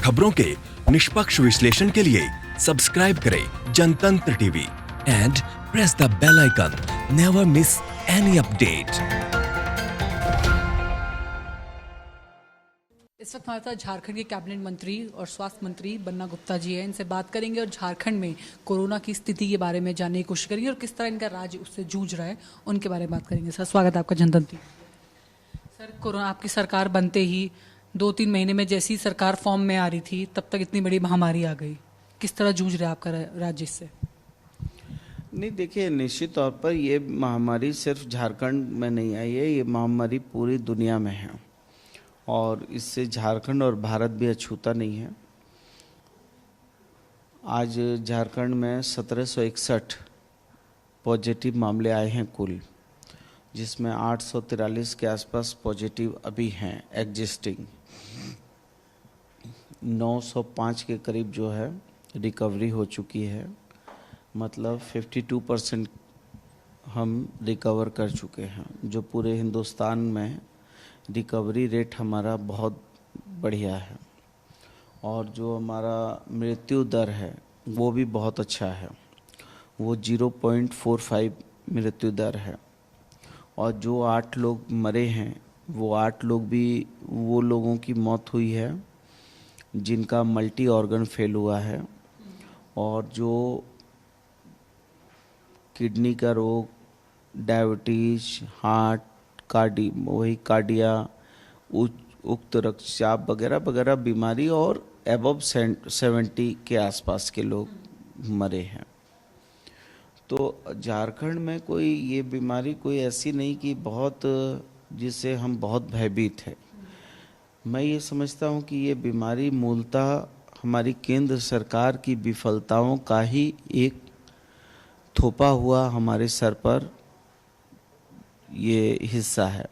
खबरों के निष्पक्ष विश्लेषण के लिए सब्सक्राइब करें Jantantra TV and press the bell icon. Never miss any update. इस वक्त हमारे साथ झारखंड के कैबिनेट मंत्री और स्वास्थ्य मंत्री बन्ना गुप्ता जी हैं। इनसे बात करेंगे और झारखंड में कोरोना की स्थिति के बारे में जानने की कोशिश करेंगे और किस तरह इनका राज्य उससे जूझ रहा है उनके बारे में बात करेंगे। सर, स्वागत है आपका जनतंत्र। सर, कोरोना आपकी सरकार बनते ही 2-3 महीने में जैसी सरकार फॉर्म में आ रही थी तब तक इतनी बड़ी महामारी आ गई। किस तरह जूझ रहा है आपका राज्य इससे? नहीं, देखिए, निश्चित तौर पर ये महामारी सिर्फ झारखंड में नहीं आई है, ये महामारी पूरी दुनिया में है और इससे झारखंड और भारत भी अछूता नहीं है। आज झारखंड में 1761 पॉजिटिव मामले आए हैं कुल, जिसमें 843 के आसपास पॉजिटिव अभी हैं एग्जिस्टिंग। 905 के करीब जो है रिकवरी हो चुकी है, मतलब 52% हम रिकवर कर चुके हैं, जो पूरे हिंदुस्तान में रिकवरी रेट हमारा बहुत बढ़िया है। और जो हमारा मृत्यु दर है वो भी बहुत अच्छा है, वो 0.45 मृत्यु दर है। और जो 8 लोग मरे हैं वो 8 लोग भी वो लोगों की मौत हुई है जिनका मल्टी ऑर्गन फेल हुआ है और जो किडनी का रोग, डायबिटीज, हार्ट, कार्डिया, उक्त रक्तचाप वगैरह वगैरह बीमारी और एबव 70 के आसपास के लोग मरे हैं। तो झारखंड में कोई ये बीमारी कोई ऐसी नहीं कि बहुत जिससे हम बहुत भयभीत है। मैं ये समझता हूँ कि ये बीमारी मूलतः हमारी केंद्र सरकार की विफलताओं का ही एक थोपा हुआ हमारे सर पर ये हिस्सा है।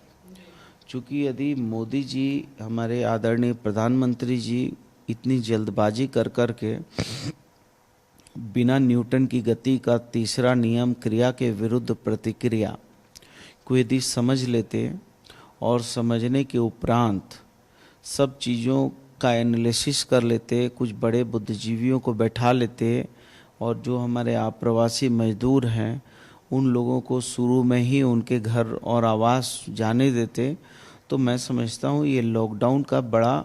क्योंकि यदि मोदी जी, हमारे आदरणीय प्रधानमंत्री जी, इतनी जल्दबाजी कर कर के बिना न्यूटन की गति का तीसरा नियम क्रिया के विरुद्ध प्रतिक्रिया को यदि समझ लेते और समझने के उपरांत सब चीज़ों का एनालिसिस कर लेते, कुछ बड़े बुद्धिजीवियों को बैठा लेते और जो हमारे आप्रवासी मजदूर हैं उन लोगों को शुरू में ही उनके घर और आवास जाने देते, तो मैं समझता हूँ ये लॉकडाउन का बड़ा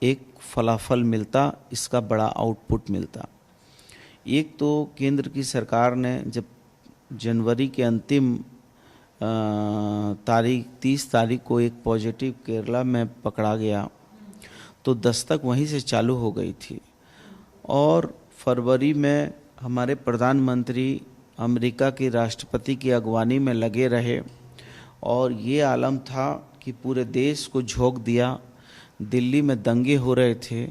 एक फलाफल मिलता, इसका बड़ा आउटपुट मिलता। एक तो केंद्र की सरकार ने जब जनवरी के अंतिम तारीख 30 तारीख को एक पॉजिटिव केरला में पकड़ा गया तो दस्तक वहीं से चालू हो गई थी। और फरवरी में हमारे प्रधानमंत्री अमेरिका के राष्ट्रपति की अगवानी में लगे रहे और ये आलम था कि पूरे देश को झोंक दिया। दिल्ली में दंगे हो रहे थे,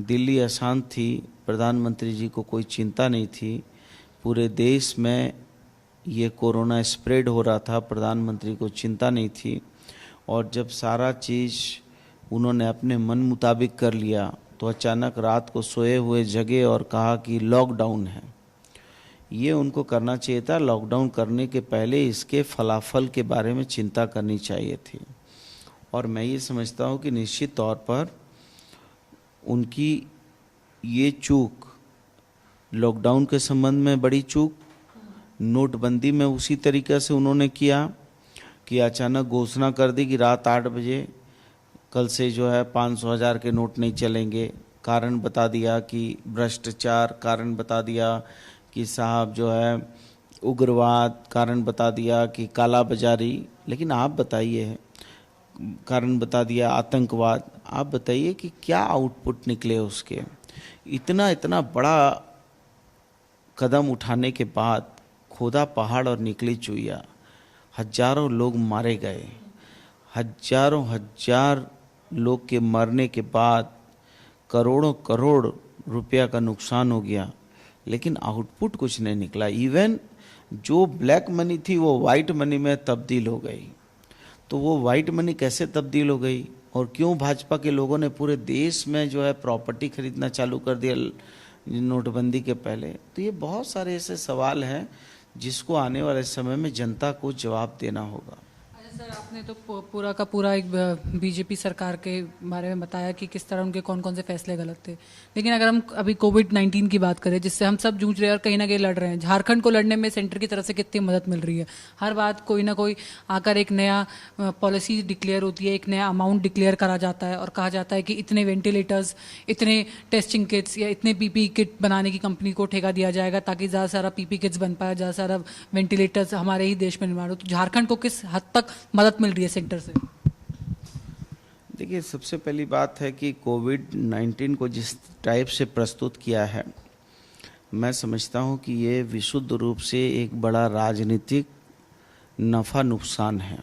दिल्ली अशांत थी, प्रधानमंत्री जी को कोई चिंता नहीं थी। पूरे देश में ये कोरोना स्प्रेड हो रहा था, प्रधानमंत्री को चिंता नहीं थी। और जब सारा चीज़ उन्होंने अपने मन मुताबिक कर लिया तो अचानक रात को सोए हुए जगे और कहा कि लॉकडाउन है। ये उनको करना चाहिए था। लॉकडाउन करने के पहले इसके फलाफल के बारे में चिंता करनी चाहिए थी। और मैं ये समझता हूँ कि निश्चित तौर पर उनकी ये चूक, लॉकडाउन के संबंध में बड़ी चूक, नोटबंदी में उसी तरीके से उन्होंने किया कि अचानक घोषणा कर दी कि रात 8 बजे कल से जो है 500,000 के नोट नहीं चलेंगे। कारण बता दिया कि भ्रष्टाचार, कारण बता दिया कि साहब जो है उग्रवाद, कारण बता दिया कि काला बाजारी। लेकिन आप बताइए, कारण बता दिया आतंकवाद। आप बताइए कि क्या आउटपुट निकले उसके। इतना बड़ा कदम उठाने के बाद खोदा पहाड़ और निकली चुइया, हजारों लोग मारे गए, हजार लोग के मरने के बाद करोड़ों करोड़ रुपया का नुकसान हो गया, लेकिन आउटपुट कुछ नहीं निकला। इवन जो ब्लैक मनी थी वो वाइट मनी में तब्दील हो गई। तो वो वाइट मनी कैसे तब्दील हो गई और क्यों भाजपा के लोगों ने पूरे देश में जो है प्रॉपर्टी खरीदना चालू कर दिया नोटबंदी के पहले? तो ये बहुत सारे ऐसे सवाल हैं जिसको आने वाले समय में जनता को जवाब देना होगा। सर आपने तो पूरा का पूरा एक बीजेपी सरकार के बारे में बताया कि किस तरह उनके कौन कौन से फैसले गलत थे, लेकिन अगर हम अभी कोविड-19 की बात करें जिससे हम सब जूझ रहे हैं और कहीं ना कहीं लड़ रहे हैं, झारखंड को लड़ने में सेंटर की तरफ से कितनी मदद मिल रही है? हर बात कोई ना कोई आकर एक नया पॉलिसी डिक्लेयर होती है, एक नया अमाउंट डिक्लेयर करा जाता है और कहा जाता है कि इतने वेंटिलेटर्स, इतने टेस्टिंग किट्स या इतने पीपी किट बनाने की कंपनी को ठेका दिया जाएगा ताकि ज़्यादा सारा पीपी किट्स बन पाए, ज़्यादा सारा वेंटिलेटर्स हमारे ही देश में निर्माण हो। तो झारखंड को किस हद तक मदद मिल रही है सेंटर से? देखिए, सबसे पहली बात है कि कोविड-19 को जिस टाइप से प्रस्तुत किया है, मैं समझता हूं कि ये विशुद्ध रूप से एक बड़ा राजनीतिक नफ़ा नुकसान है।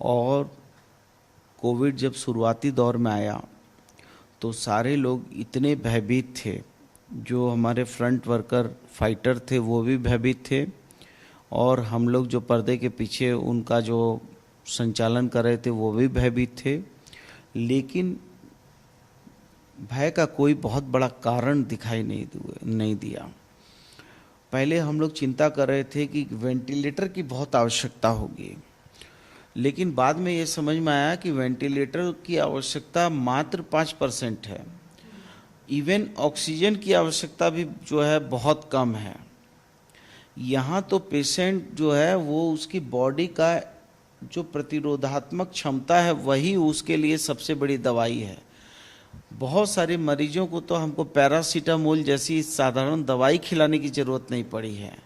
और कोविड जब शुरुआती दौर में आया तो सारे लोग इतने भयभीत थे, जो हमारे फ्रंट वर्कर फाइटर थे वो भी भयभीत थे, और हम लोग जो पर्दे के पीछे उनका जो संचालन कर रहे थे वो भी भयभीत थे। लेकिन भय का कोई बहुत बड़ा कारण दिखाई नहीं दिया। पहले हम लोग चिंता कर रहे थे कि वेंटिलेटर की बहुत आवश्यकता होगी, लेकिन बाद में ये समझ में आया कि वेंटिलेटर की आवश्यकता मात्र 5% है। इवन ऑक्सीजन की आवश्यकता भी जो है बहुत कम है। यहाँ तो पेशेंट जो है वो उसकी बॉडी का जो प्रतिरोधात्मक क्षमता है वही उसके लिए सबसे बड़ी दवाई है। बहुत सारे मरीजों को तो हमको पैरासीटामोल जैसी साधारण दवाई खिलाने की ज़रूरत नहीं पड़ी है,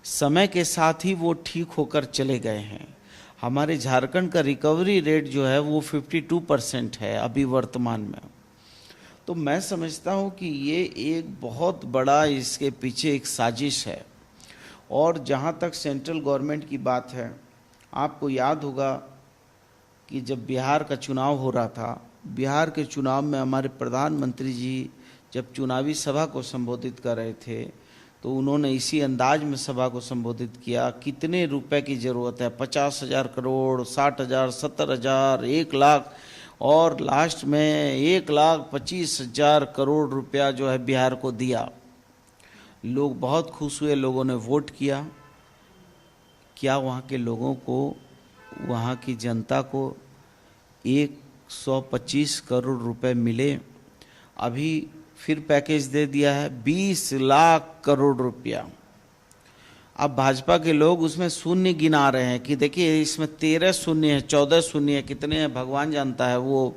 समय के साथ ही वो ठीक होकर चले गए हैं। हमारे झारखंड का रिकवरी रेट जो है वो 52% है अभी वर्तमान में। तो मैं समझता हूँ कि ये एक बहुत बड़ा इसके पीछे एक साजिश है। और जहाँ तक सेंट्रल गवर्नमेंट की बात है, आपको याद होगा कि जब बिहार का चुनाव हो रहा था, बिहार के चुनाव में हमारे प्रधानमंत्री जी जब चुनावी सभा को संबोधित कर रहे थे तो उन्होंने इसी अंदाज में सभा को संबोधित किया, कितने रुपए की ज़रूरत है, 50,000 करोड़, 60,000, 70,000, 1 लाख, और लास्ट में 1,25,000 करोड़ रुपया जो है बिहार को दिया। लोग बहुत खुश हुए, लोगों ने वोट किया। क्या वहाँ के लोगों को, वहाँ की जनता को 125 करोड़ रुपए मिले? अभी फिर पैकेज दे दिया है 20 लाख करोड़ रुपया। अब भाजपा के लोग उसमें शून्य गिना रहे हैं कि देखिए इसमें 13 शून्य है, 14 शून्य है, कितने हैं भगवान जानता है वो।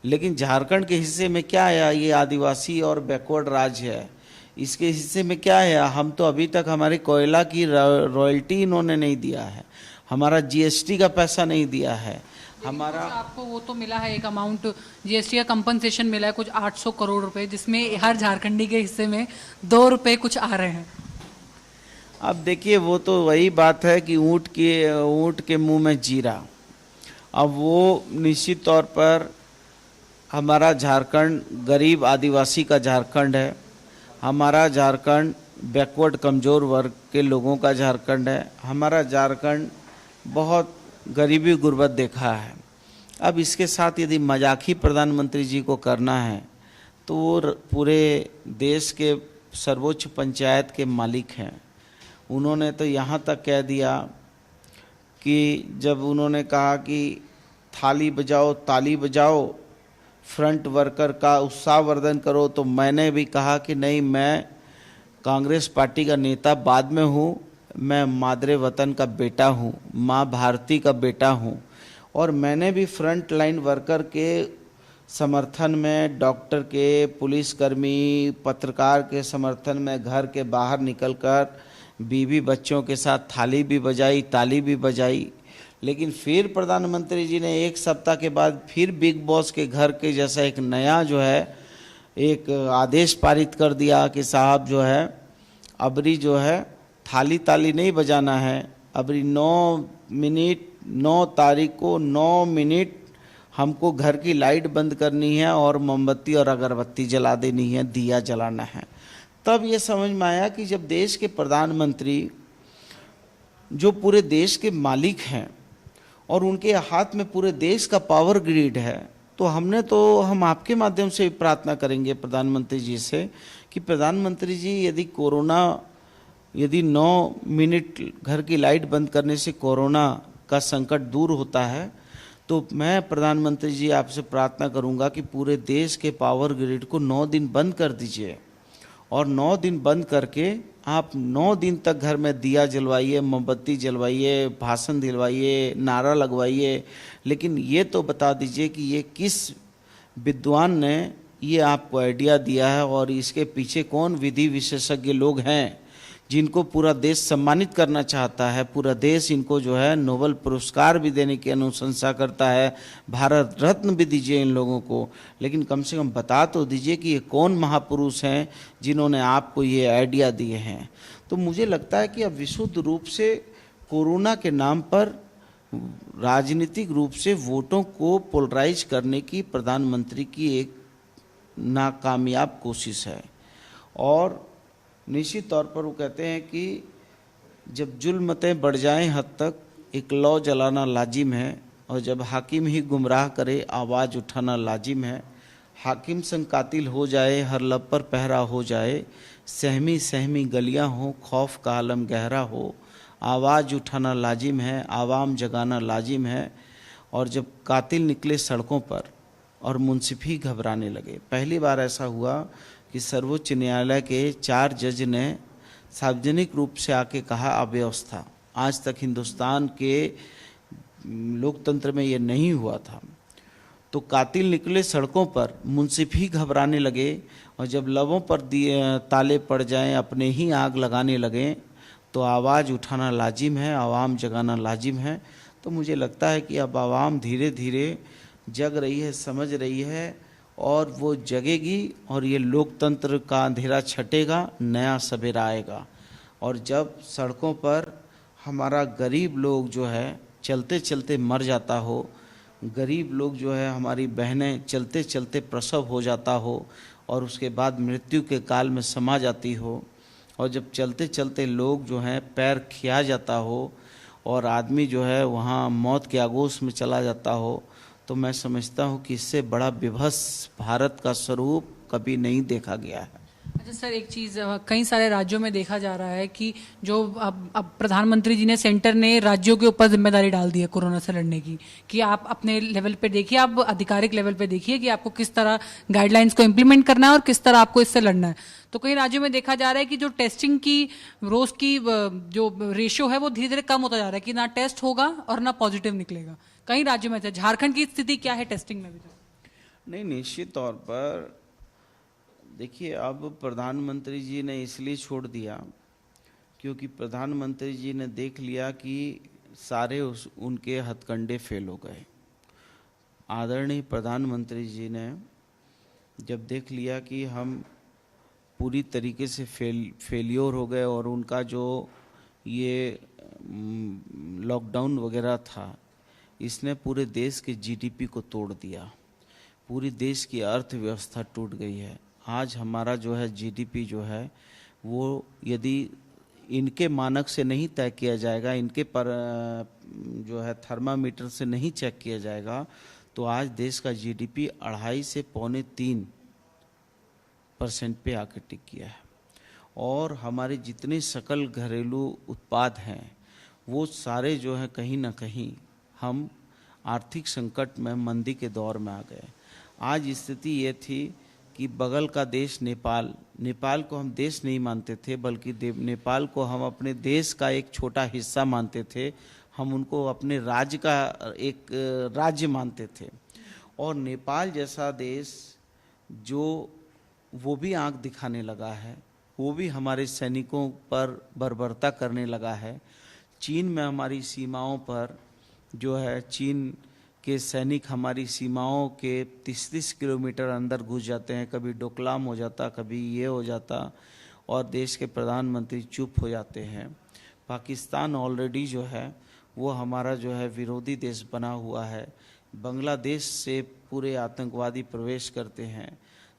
लेकिन झारखंड के हिस्से में क्या है? ये आदिवासी और बैकवर्ड राज्य है, इसके हिस्से में क्या है? हम तो अभी तक हमारे कोयला की रॉयल्टी इन्होंने नहीं दिया है, हमारा जीएसटी का पैसा नहीं दिया है, हमारा आपको वो तो मिला है एक अमाउंट, जीएसटी का कंपनसेशन मिला है कुछ 800 करोड़ रुपए, जिसमें हर झारखंडी के हिस्से में 2 रुपए कुछ आ रहे हैं। अब देखिए, वो तो वही बात है कि ऊँट के मुंह में जीरा। अब वो निश्चित तौर पर हमारा झारखंड गरीब आदिवासी का झारखंड है, हमारा झारखंड बैकवर्ड कमज़ोर वर्ग के लोगों का झारखंड है, हमारा झारखंड बहुत गरीबी गुर्बत देखा है। अब इसके साथ यदि मजाक ही प्रधानमंत्री जी को करना है तो वो पूरे देश के सर्वोच्च पंचायत के मालिक हैं। उन्होंने तो यहाँ तक कह दिया कि जब उन्होंने कहा कि थाली बजाओ ताली बजाओ, फ्रंट वर्कर का उत्साहवर्धन करो, तो मैंने भी कहा कि नहीं, मैं कांग्रेस पार्टी का नेता बाद में हूँ, मैं मादरे वतन का बेटा हूँ, माँ भारती का बेटा हूँ। और मैंने भी फ्रंट लाइन वर्कर के समर्थन में, डॉक्टर के, पुलिसकर्मी, पत्रकार के समर्थन में घर के बाहर निकलकर बीवी बच्चों के साथ थाली भी बजाई, ताली भी बजाई। लेकिन फिर प्रधानमंत्री जी ने 1 सप्ताह के बाद फिर बिग बॉस के घर के जैसा एक नया जो है एक आदेश पारित कर दिया कि साहब जो है अबरी जो है थाली ताली नहीं बजाना है, अबरी 9 तारीख को 9 मिनट हमको घर की लाइट बंद करनी है और मोमबत्ती और अगरबत्ती जला देनी है, दिया जलाना है। तब ये समझ में आया कि जब देश के प्रधानमंत्री जो पूरे देश के मालिक हैं और उनके हाथ में पूरे देश का पावर ग्रिड है, तो हम आपके माध्यम से प्रार्थना करेंगे प्रधानमंत्री जी से कि प्रधानमंत्री जी यदि 9 मिनट घर की लाइट बंद करने से कोरोना का संकट दूर होता है, तो मैं प्रधानमंत्री जी आपसे प्रार्थना करूंगा कि पूरे देश के पावर ग्रिड को 9 दिन बंद कर दीजिए और 9 दिन बंद करके आप 9 दिन तक घर में दिया जलवाइए, मोमबत्ती जलवाइए, भाषण दिलवाइए, नारा लगवाइए, लेकिन ये तो बता दीजिए कि ये किस विद्वान ने ये आपको आइडिया दिया है और इसके पीछे कौन विधि विशेषज्ञ लोग हैं जिनको पूरा देश सम्मानित करना चाहता है। पूरा देश इनको जो है नोबेल पुरस्कार भी देने की अनुशंसा करता है, भारत रत्न भी दीजिए इन लोगों को, लेकिन कम से कम बता तो दीजिए कि ये कौन महापुरुष हैं जिन्होंने आपको ये आइडिया दिए हैं। तो मुझे लगता है कि अब विशुद्ध रूप से कोरोना के नाम पर राजनीतिक रूप से वोटों को पोलराइज करने की प्रधानमंत्री की एक नाकामयाब कोशिश है। और निश्चित तौर पर वो कहते हैं कि जब जुल्मतें बढ़ जाएं हद तक एक लौ जलाना लाजिम है, और जब हाकिम ही गुमराह करे आवाज़ उठाना लाजिम है। हाकिम संग कातिल हो जाए, हर लब पर पहरा हो जाए, सहमी सहमी गलियां हो, खौफ का आलम गहरा हो, आवाज़ उठाना लाजिम है, आवाम जगाना लाजिम है। और जब कातिल निकले सड़कों पर और मुंसिफ ही घबराने लगे। पहली बार ऐसा हुआ कि सर्वोच्च न्यायालय के 4 जज ने सार्वजनिक रूप से आके कहा अव्यवस्था। आज तक हिंदुस्तान के लोकतंत्र में ये नहीं हुआ था। तो कातिल निकले सड़कों पर, मुंसिफ ही घबराने लगे, और जब लबों पर ताले पड़ जाएं, अपने ही आग लगाने लगें, तो आवाज़ उठाना लाजिम है, आवाम जगाना लाजिम है। तो मुझे लगता है कि अब आवाम धीरे धीरे जग रही है, समझ रही है, और वो जगेगी और ये लोकतंत्र का अंधेरा छटेगा, नया सवेरा आएगा। और जब सड़कों पर हमारा गरीब लोग जो है चलते चलते मर जाता हो, गरीब लोग जो है हमारी बहनें चलते चलते प्रसव हो जाता हो और उसके बाद मृत्यु के काल में समा जाती हो, और जब चलते चलते लोग जो हैं पैर खिया जाता हो और आदमी जो है वहाँ मौत के आगोश में चला जाता हो, तो मैं समझता हूँ कि इससे बड़ा विभत्स भारत का स्वरूप कभी नहीं देखा गया है। अच्छा सर, एक चीज़ कई सारे राज्यों में देखा जा रहा है कि जो अब प्रधानमंत्री जी ने, सेंटर ने राज्यों के ऊपर जिम्मेदारी डाल दी है कोरोना से लड़ने की, कि आप अपने लेवल पे देखिए, आप आधिकारिक लेवल पे देखिए कि आपको किस तरह गाइडलाइंस को इम्प्लीमेंट करना है और किस तरह आपको इससे लड़ना है। तो कई राज्यों में देखा जा रहा है कि जो टेस्टिंग की रोज की जो रेशियो है वो धीरे धीरे कम होता जा रहा है, कि ना टेस्ट होगा और ना पॉजिटिव निकलेगा। कई राज्यों में, झारखंड की स्थिति क्या है टेस्टिंग में भी? नहीं, निश्चित तौर पर देखिए, अब प्रधानमंत्री जी ने इसलिए छोड़ दिया क्योंकि प्रधानमंत्री जी ने देख लिया कि सारे उनके हथकंडे फेल हो गए। आदरणीय प्रधानमंत्री जी ने जब देख लिया कि हम पूरी तरीके से फेलियर हो गए और उनका जो ये लॉकडाउन वगैरह था, इसने पूरे देश के जीडीपी को तोड़ दिया, पूरी देश की अर्थव्यवस्था टूट गई है। आज हमारा जो है जीडीपी जो है वो यदि इनके मानक से नहीं तय किया जाएगा, इनके पर जो है थर्मामीटर से नहीं चेक किया जाएगा, तो आज देश का जीडीपी 2.5 से 3% पे आकर टिक गया है। और हमारे जितने सकल घरेलू उत्पाद हैं वो सारे जो है कहीं ना कहीं हम आर्थिक संकट में, मंदी के दौर में आ गए। आज स्थिति ये थी कि बगल का देश नेपाल को हम देश नहीं मानते थे, बल्कि नेपाल को हम अपने देश का एक छोटा हिस्सा मानते थे। हम उनको अपने राज्य का एक राज्य मानते थे। और नेपाल जैसा देश जो वो भी आंख दिखाने लगा है, वो भी हमारे सैनिकों पर बर्बरता करने लगा है। चीन में हमारी सीमाओं पर जो है चीन के सैनिक हमारी सीमाओं के 30-30 किलोमीटर अंदर घुस जाते हैं, कभी डोकलाम हो जाता, कभी ये हो जाता, और देश के प्रधानमंत्री चुप हो जाते हैं। पाकिस्तान ऑलरेडी जो है वो हमारा जो है विरोधी देश बना हुआ है। बांग्लादेश से पूरे आतंकवादी प्रवेश करते हैं।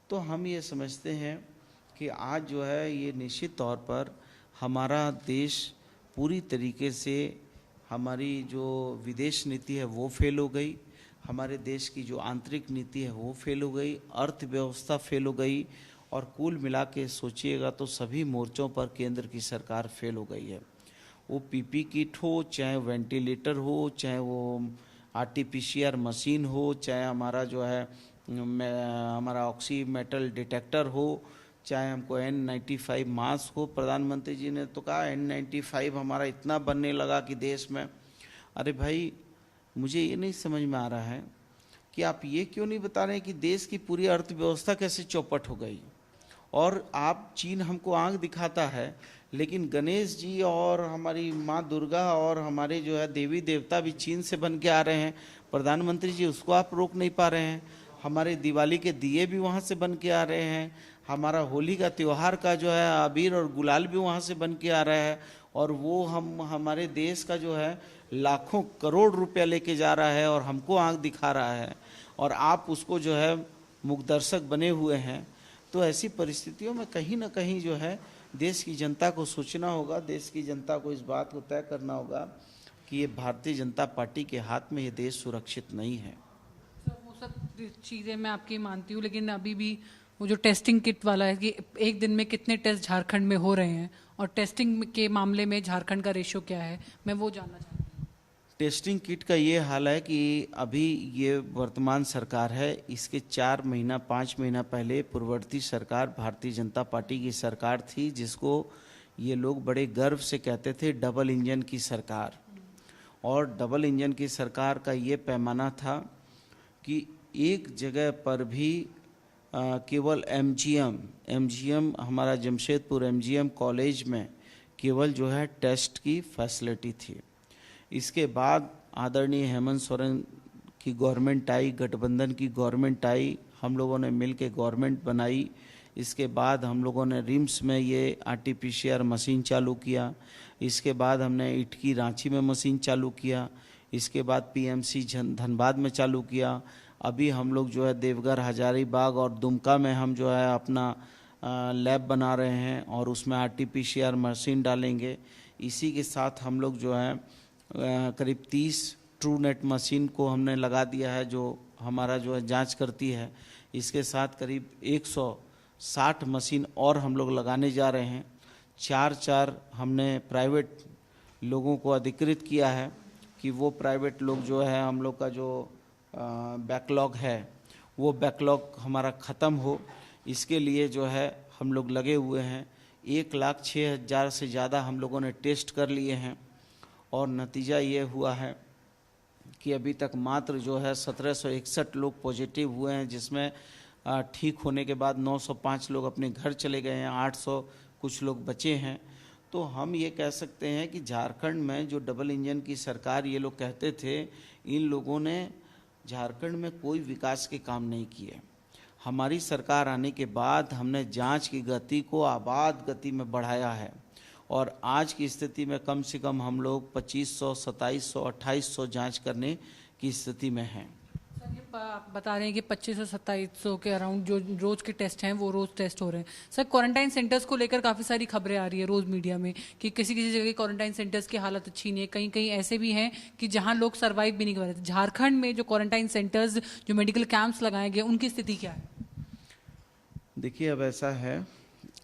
तो हम ये समझते हैं कि आज जो है ये निश्चित तौर पर हमारा देश पूरी तरीके से, हमारी जो विदेश नीति है वो फेल हो गई, हमारे देश की जो आंतरिक नीति है वो फेल हो गई, अर्थव्यवस्था फेल हो गई, और कुल मिला के सोचिएगा तो सभी मोर्चों पर केंद्र की सरकार फेल हो गई है। वो पीपी किट हो, चाहे वेंटिलेटर हो, चाहे वो आरटीपीसीआर मशीन हो, चाहे हमारा जो है हमारा ऑक्सी मेटल डिटेक्टर हो, चाहे हमको N95 मास्क हो। प्रधानमंत्री जी ने तो कहा N95 हमारा इतना बनने लगा कि देश में, अरे भाई मुझे ये नहीं समझ में आ रहा है कि आप ये क्यों नहीं बता रहे कि देश की पूरी अर्थव्यवस्था कैसे चौपट हो गई। और आप चीन हमको आंख दिखाता है, लेकिन गणेश जी और हमारी माँ दुर्गा और हमारे जो है देवी देवता भी चीन से बन के आ रहे हैं। प्रधानमंत्री जी उसको आप रोक नहीं पा रहे हैं। हमारे दिवाली के दिए भी वहाँ से बन के आ रहे हैं। हमारा होली का त्यौहार का जो है अबीर और गुलाल भी वहाँ से बन के आ रहा है, और वो हमारे देश का जो है लाखों करोड़ रुपया लेके जा रहा है और हमको आंख दिखा रहा है, और आप उसको जो है मुखदर्शक बने हुए हैं। तो ऐसी परिस्थितियों में कहीं ना कहीं जो है देश की जनता को सोचना होगा, देश की जनता को इस बात को तय करना होगा कि ये भारतीय जनता पार्टी के हाथ में ये देश सुरक्षित नहीं है। वो सब चीज़ें मैं आपकी मानती हूँ, लेकिन अभी भी वो जो टेस्टिंग किट वाला है कि एक दिन में कितने टेस्ट झारखंड में हो रहे हैं और टेस्टिंग के मामले में झारखंड का रेशियो क्या है, मैं वो जानना चाहती हूँ। टेस्टिंग किट का ये हाल है कि अभी ये वर्तमान सरकार है, इसके 5 महीना पहले पूर्ववर्ती सरकार भारतीय जनता पार्टी की सरकार थी, जिसको ये लोग बड़े गर्व से कहते थे डबल इंजन की सरकार। और डबल इंजन की सरकार का ये पैमाना था कि एक जगह पर भी केवल एमजीएम हमारा जमशेदपुर एमजीएम कॉलेज में केवल जो है टेस्ट की फैसिलिटी थी। इसके बाद आदरणीय हेमंत सोरेन की गवर्नमेंट आई, गठबंधन की गवर्नमेंट आई, हम लोगों ने मिल के गवर्नमेंट बनाई। इसके बाद हम लोगों ने रिम्स में ये आरटीपीसीआर मशीन चालू किया। इसके बाद हमने इटकी रांची में मशीन चालू किया। इसके बाद पीएमसी धनबाद में चालू किया। अभी हम लोग जो है देवघर, हजारीबाग और दुमका में हम जो है अपना लैब बना रहे हैं और उसमें आरटीपीसीआर मशीन डालेंगे। इसी के साथ हम लोग जो है करीब 30 ट्रू नेट मशीन को हमने लगा दिया है, जो हमारा जो है जांच करती है। इसके साथ करीब 160 मशीन और हम लोग लगाने जा रहे हैं। 4 हमने प्राइवेट लोगों को अधिकृत किया है कि वो प्राइवेट लोग जो है हम लोग का जो बैकलॉग है वो बैकलॉग हमारा ख़त्म हो, इसके लिए जो है हम लोग लगे हुए हैं। 1,06,000 से ज़्यादा हम लोगों ने टेस्ट कर लिए हैं और नतीजा ये हुआ है कि अभी तक मात्र जो है 1761 लोग पॉजिटिव हुए हैं, जिसमें ठीक होने के बाद 905 लोग अपने घर चले गए हैं, 800 कुछ लोग बचे हैं। तो हम ये कह सकते हैं कि झारखंड में जो डबल इंजन की सरकार ये लोग कहते थे, इन लोगों ने झारखंड में कोई विकास के काम नहीं किए। हमारी सरकार आने के बाद हमने जांच की गति को आबाद गति में बढ़ाया है और आज की स्थिति में कम से कम हम लोग 2500, 2700, 2800 जांच करने की स्थिति में हैं। सर ये आप बता रहे हैं कि 2500 2700 के अराउंड जो रोज के टेस्ट हैं वो रोज टेस्ट हो रहे हैं। सर क्वारंटाइन सेंटर्स को लेकर काफ़ी सारी खबरें आ रही है रोज मीडिया में कि किसी किसी जगह क्वारंटाइन सेंटर्स की हालत अच्छी नहीं है, कहीं कहीं ऐसे भी हैं कि जहां लोग सर्वाइव भी नहीं कर रहे थे। झारखंड में जो क्वारंटाइन सेंटर्स, जो मेडिकल कैंप्स लगाए गए, उनकी स्थिति क्या है? देखिए, अब ऐसा है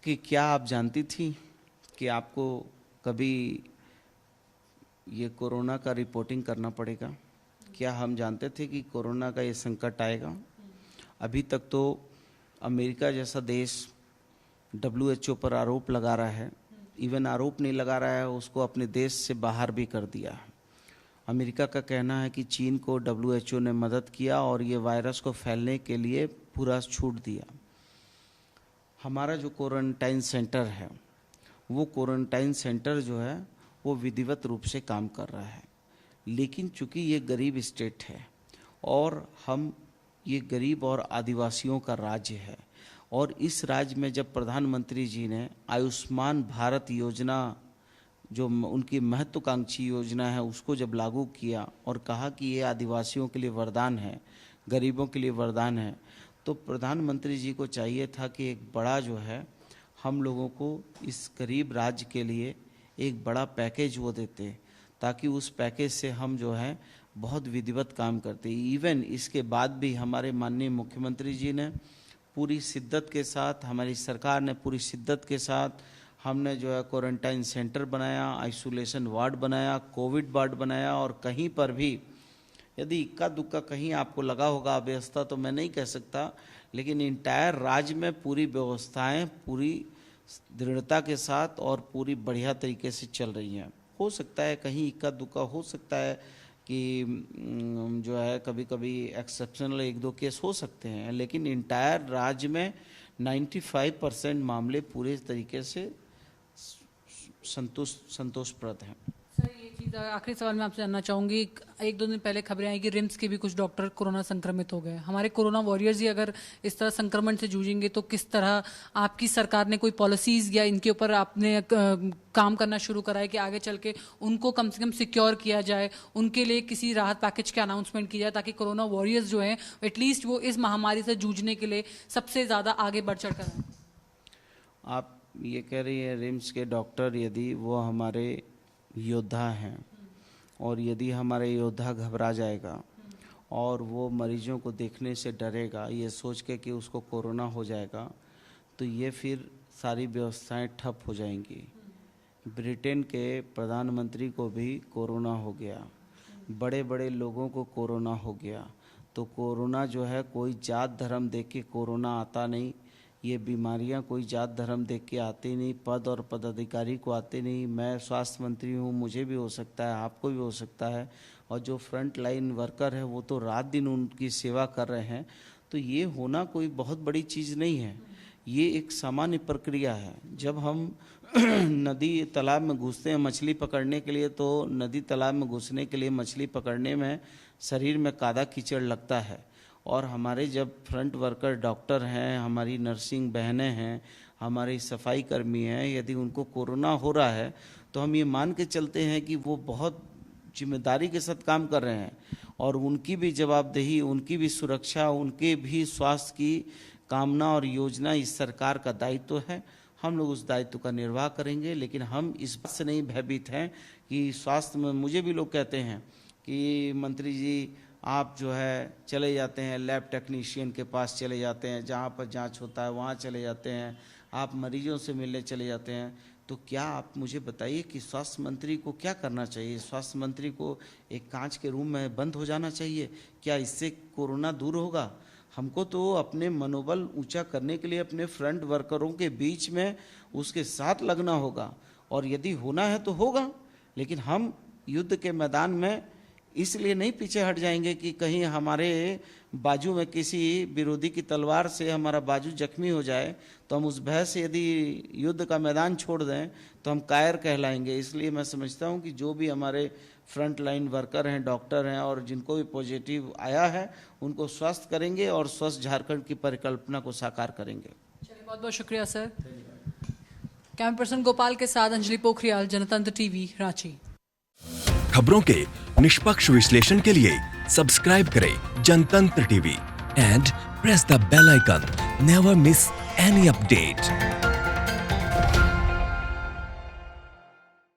कि क्या आप जानती थी कि आपको कभी ये कोरोना का रिपोर्टिंग करना पड़ेगा? क्या हम जानते थे कि कोरोना का ये संकट आएगा? अभी तक तो अमेरिका जैसा देश WHO पर आरोप लगा रहा है, इवन आरोप नहीं लगा रहा है, उसको अपने देश से बाहर भी कर दिया। अमेरिका का कहना है कि चीन को WHO ने मदद किया और ये वायरस को फैलने के लिए पूरा छूट दिया। हमारा जो क्वारंटाइन सेंटर है, वो क्वारंटाइन सेंटर जो है वो विधिवत रूप से काम कर रहा है, लेकिन चूंकि ये गरीब स्टेट है और हम ये गरीब और आदिवासियों का राज्य है, और इस राज्य में जब प्रधानमंत्री जी ने आयुष्मान भारत योजना, जो उनकी महत्वाकांक्षी योजना है, उसको जब लागू किया और कहा कि ये आदिवासियों के लिए वरदान है, गरीबों के लिए वरदान है, तो प्रधानमंत्री जी को चाहिए था कि एक बड़ा जो है हम लोगों को इस गरीब राज्य के लिए एक बड़ा पैकेज वो देते, ताकि उस पैकेज से हम जो है बहुत विधिवत काम करते। इवन इसके बाद भी हमारे माननीय मुख्यमंत्री जी ने पूरी शिद्दत के साथ, हमारी सरकार ने पूरी शिद्दत के साथ हमने जो है क्वारंटाइन सेंटर बनाया, आइसोलेशन वार्ड बनाया, कोविड वार्ड बनाया, और कहीं पर भी यदि इक्का दुक्का कहीं आपको लगा होगा अव्यवस्था तो मैं नहीं कह सकता, लेकिन इंटायर राज्य में पूरी व्यवस्थाएं पूरी दृढ़ता के साथ और पूरी बढ़िया तरीके से चल रही हैं। हो सकता है कहीं इक्का दुक्का हो सकता है कि जो है कभी कभी एक्सेप्शनल 1-2 केस हो सकते हैं, लेकिन इंटायर राज्य में 95% मामले पूरे तरीके से संतोषप्रद हैं। सर ये चीज़ आखिरी सवाल मैं आपसे जानना चाहूँगी, 1-2 दिन पहले खबरें आई कि रिम्स के भी कुछ डॉक्टर कोरोना संक्रमित हो गए। हमारे कोरोना वॉरियर्स ही अगर इस तरह संक्रमण से जूझेंगे तो किस तरह आपकी सरकार ने कोई पॉलिसीज़ या इनके ऊपर आपने काम करना शुरू करा है कि आगे चल के उनको कम से कम सिक्योर किया जाए, उनके लिए किसी राहत पैकेज की अनाउंसमेंट की जाए ताकि कोरोना वॉरियर्स जो हैं एटलीस्ट वो इस महामारी से जूझने के लिए सबसे ज़्यादा आगे बढ़ चढ़ कर आएं? आप ये कह रही हैं रिम्स के डॉक्टर यदि वो हमारे योद्धा हैं और यदि हमारे योद्धा घबरा जाएगा और वो मरीजों को देखने से डरेगा ये सोच के कि उसको कोरोना हो जाएगा, तो ये फिर सारी व्यवस्थाएं ठप हो जाएंगी। ब्रिटेन के प्रधानमंत्री को भी कोरोना हो गया, बड़े बड़े लोगों को कोरोना हो गया। तो कोरोना जो है कोई जात धर्म देख के कोरोना आता नहीं, ये बीमारियां कोई जात धर्म देख के आती नहीं, पद और पदाधिकारी को आते नहीं। मैं स्वास्थ्य मंत्री हूँ, मुझे भी हो सकता है, आपको भी हो सकता है, और जो फ्रंट लाइन वर्कर है वो तो रात दिन उनकी सेवा कर रहे हैं। तो ये होना कोई बहुत बड़ी चीज़ नहीं है, ये एक सामान्य प्रक्रिया है। जब हम नदी तालाब में घुसते हैं मछली पकड़ने के लिए, तो नदी तालाब में घुसने के लिए मछली पकड़ने में शरीर में कादा कीचड़ लगता है, और हमारे जब फ्रंट वर्कर डॉक्टर हैं, हमारी नर्सिंग बहनें हैं, हमारी सफाई कर्मी हैं, यदि उनको कोरोना हो रहा है तो हम ये मान के चलते हैं कि वो बहुत जिम्मेदारी के साथ काम कर रहे हैं, और उनकी भी जवाबदेही, उनकी भी सुरक्षा, उनके भी स्वास्थ्य की कामना और योजना इस सरकार का दायित्व है। हम लोग उस दायित्व का निर्वाह करेंगे, लेकिन हम इस बात से नहीं भयभीत हैं कि स्वास्थ्य में, मुझे भी लोग कहते हैं कि मंत्री जी आप जो है चले जाते हैं लैब टेक्नीशियन के पास चले जाते हैं, जहाँ पर जांच होता है वहाँ चले जाते हैं, आप मरीजों से मिलने चले जाते हैं। तो क्या आप मुझे बताइए कि स्वास्थ्य मंत्री को क्या करना चाहिए? स्वास्थ्य मंत्री को एक कांच के रूम में बंद हो जाना चाहिए? क्या इससे कोरोना दूर होगा? हमको तो अपने मनोबल ऊंचा करने के लिए अपने फ्रंट वर्करों के बीच में उसके साथ लगना होगा, और यदि होना है तो होगा, लेकिन हम युद्ध के मैदान में इसलिए नहीं पीछे हट जाएंगे कि कहीं हमारे बाजू में किसी विरोधी की तलवार से हमारा बाजू जख्मी हो जाए, तो हम उस भय से यदि युद्ध का मैदान छोड़ दें तो हम कायर कहलाएंगे। इसलिए मैं समझता हूं कि जो भी हमारे फ्रंट लाइन वर्कर हैं, डॉक्टर हैं, और जिनको भी पॉजिटिव आया है उनको स्वस्थ करेंगे और स्वस्थ झारखंड की परिकल्पना को साकार करेंगे। चलिए, बहुत बहुत शुक्रिया सर। कैमरा पर्सन गोपाल के साथ अंजलि पोखरियाल, जनतंत्र टीवी, रांची। खबरों के निष्पक्ष विश्लेषण के लिए सब्सक्राइब करें Jantantra TV and press the bell icon. Never miss any update.